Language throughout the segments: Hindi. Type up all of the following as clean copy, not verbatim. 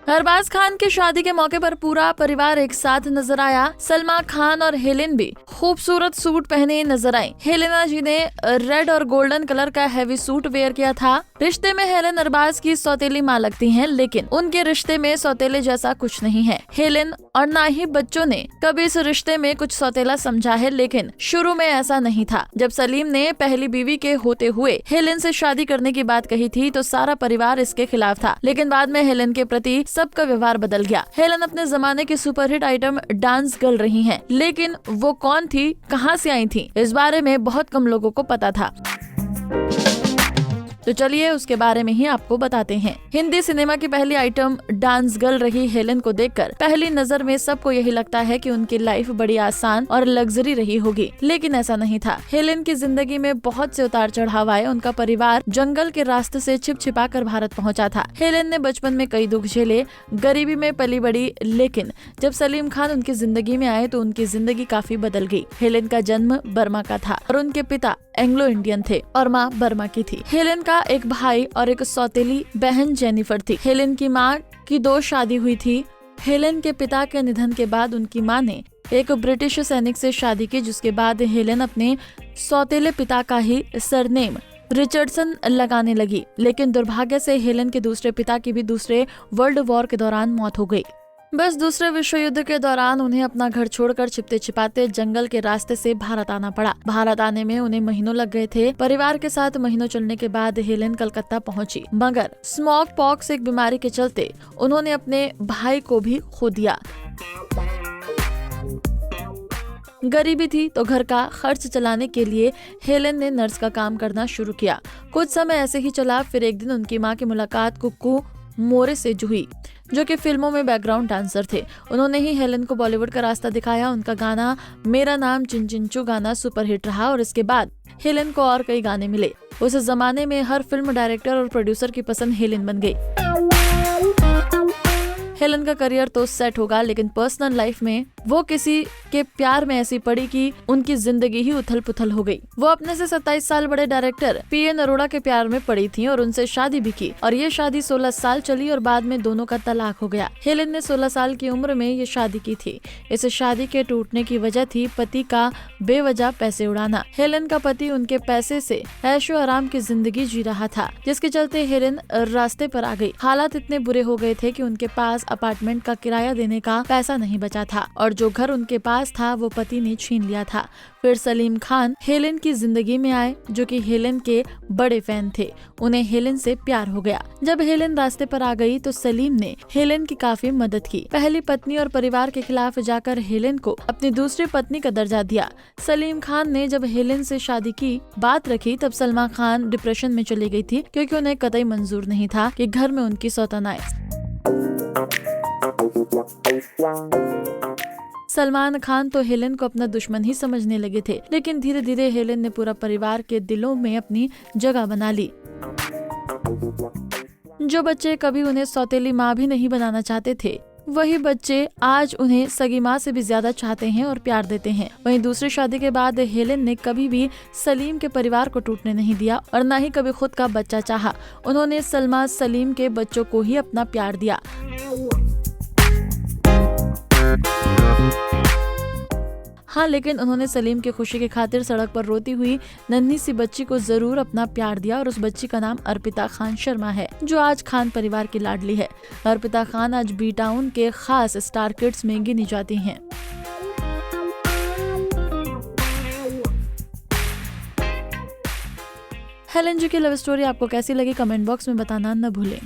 अरबाज खान की शादी के मौके पर पूरा परिवार एक साथ नजर आया। सलमान खान और हेलेन भी खूबसूरत सूट पहने नजर आई। हेलेना जी ने रेड और गोल्डन कलर का हैवी सूट वेयर किया था। रिश्ते में हेलेन अरबाज की सौतेली माँ लगती हैं, लेकिन उनके रिश्ते में सौतेले जैसा कुछ नहीं है। हेलेन और ना ही बच्चों ने कभी इस रिश्ते में कुछ सौतेला समझा है, लेकिन शुरू में ऐसा नहीं था। जब सलीम ने पहली बीवी के होते हुए हेलेन से शादी करने की बात कही थी तो सारा परिवार इसके खिलाफ था, लेकिन बाद में हेलेन के प्रति सबका व्यवहार बदल गया। हेलेन अपने जमाने की सुपरहिट आइटम डांस गर्ल रही हैं, लेकिन वो कौन थी, कहां से आई थी, इस बारे में बहुत कम लोगों को पता था। तो चलिए उसके बारे में ही आपको बताते हैं। हिंदी सिनेमा की पहली आइटम डांस गर्ल रही हेलेन को देखकर पहली नजर में सबको यही लगता है कि उनकी लाइफ बड़ी आसान और लग्जरी रही होगी, लेकिन ऐसा नहीं था। हेलेन की जिंदगी में बहुत से उतार चढ़ाव आए। उनका परिवार जंगल के रास्ते से छिपा कर भारत पहुंचा था। हेलेन ने बचपन में कई दुख झेले, गरीबी में पली बड़ी, लेकिन जब सलीम खान उनकी जिंदगी में आए तो उनकी जिंदगी काफी बदल गई। हेलेन का जन्म बर्मा का था और उनके पिता एंग्लो इंडियन थे और माँ बर्मा की थी। हेलेन का एक भाई और एक सौतेली बहन जेनिफर थी। हेलेन की माँ की 2 शादी हुई थी। हेलेन के पिता के निधन के बाद उनकी माँ ने एक ब्रिटिश सैनिक से शादी की, जिसके बाद हेलेन अपने सौतेले पिता का ही सरनेम रिचर्डसन लगाने लगी। लेकिन दुर्भाग्य से हेलेन के दूसरे पिता की भी दूसरे वर्ल्ड वॉर के दौरान मौत हो गई। बस दूसरे विश्व युद्ध के दौरान उन्हें अपना घर छोड़कर छिपते छिपाते जंगल के रास्ते से भारत आना पड़ा। भारत आने में उन्हें महीनों लग गए थे। परिवार के साथ महीनों चलने के बाद हेलेन कलकत्ता पहुंची, मगर स्मॉग पॉक्स एक बीमारी के चलते उन्होंने अपने भाई को भी खो दिया। गरीबी थी तो घर का खर्च चलाने के लिए हेलेन ने नर्स का काम करना शुरू किया। कुछ समय ऐसे ही चला। फिर एक दिन उनकी माँ की मुलाकात कुक्कू मोरे से हुई, जो कि फिल्मों में बैकग्राउंड डांसर थे। उन्होंने ही हेलेन को बॉलीवुड का रास्ता दिखाया। उनका गाना मेरा नाम चिंचिंचू गाना सुपरहिट रहा और इसके बाद हेलेन को और कई गाने मिले। उस जमाने में हर फिल्म डायरेक्टर और प्रोड्यूसर की पसंद हेलेन बन गई। हेलेन का करियर तो सेट होगा, लेकिन पर्सनल लाइफ में वो किसी के प्यार में ऐसी पड़ी कि उनकी जिंदगी ही उथल पुथल हो गई। वो अपने से 27 साल बड़े डायरेक्टर पीएन अरोड़ा के प्यार में पड़ी थी और उनसे शादी भी की, और ये शादी 16 साल चली और बाद में दोनों का तलाक हो गया। हेलेन ने 16 साल की उम्र में ये शादी की थी। इस शादी के टूटने की वजह थी पति का बेवजह पैसे उड़ाना। हेलेन का पति उनके पैसे से ऐशो आराम की जिंदगी जी रहा था, जिसके चलते हेलेन रास्ते पर आ गई। हालात इतने बुरे हो गए थे कि उनके पास अपार्टमेंट का किराया देने का पैसा नहीं बचा था और जो घर उनके पास था वो पति ने छीन लिया था। फिर सलीम खान हेलेन की जिंदगी में आए, जो कि हेलेन के बड़े फैन थे। उन्हें हेलेन से प्यार हो गया। जब हेलेन रास्ते पर आ गई तो सलीम ने हेलेन की काफी मदद की। पहली पत्नी और परिवार के खिलाफ जाकर हेलेन को अपनी दूसरी पत्नी का दर्जा दिया। सलीम खान ने जब हेलेन से शादी की बात रखी तब सलमान खान डिप्रेशन में चली गई थी, क्योंकि उन्हें कतई मंजूर नहीं था कि घर में उनकी सौतन आए। सलमान खान तो हेलेन को अपना दुश्मन ही समझने लगे थे, लेकिन धीरे धीरे हेलेन ने पूरा परिवार के दिलों में अपनी जगह बना ली। जो बच्चे कभी उन्हें सौतेली माँ भी नहीं बनाना चाहते थे, वही बच्चे आज उन्हें सगी माँ से भी ज्यादा चाहते हैं और प्यार देते हैं। वहीं दूसरी शादी के बाद हेलेन ने कभी भी सलीम के परिवार को टूटने नहीं दिया और न ही कभी खुद का बच्चा चाहा। उन्होंने सलमा सलीम के बच्चों को ही अपना प्यार दिया। हाँ, लेकिन उन्होंने सलीम की खुशी की खातिर सड़क पर रोती हुई नन्ही सी बच्ची को जरूर अपना प्यार दिया और उस बच्ची का नाम अर्पिता खान शर्मा है, जो आज खान परिवार की लाडली है। अर्पिता खान आज बी टाउन के खास स्टार किड्स में गिनी जाती हैं। हेलेन जी की लव स्टोरी आपको कैसी लगी कमेंट बॉक्स में बताना न भूलें।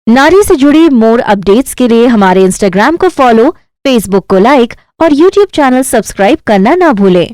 नारी से जुड़ी मोर अपडेट्स के लिए हमारे इंस्टाग्राम को फॉलो, फेसबुक को लाइक और यूट्यूब चैनल सब्सक्राइब करना ना भूलें।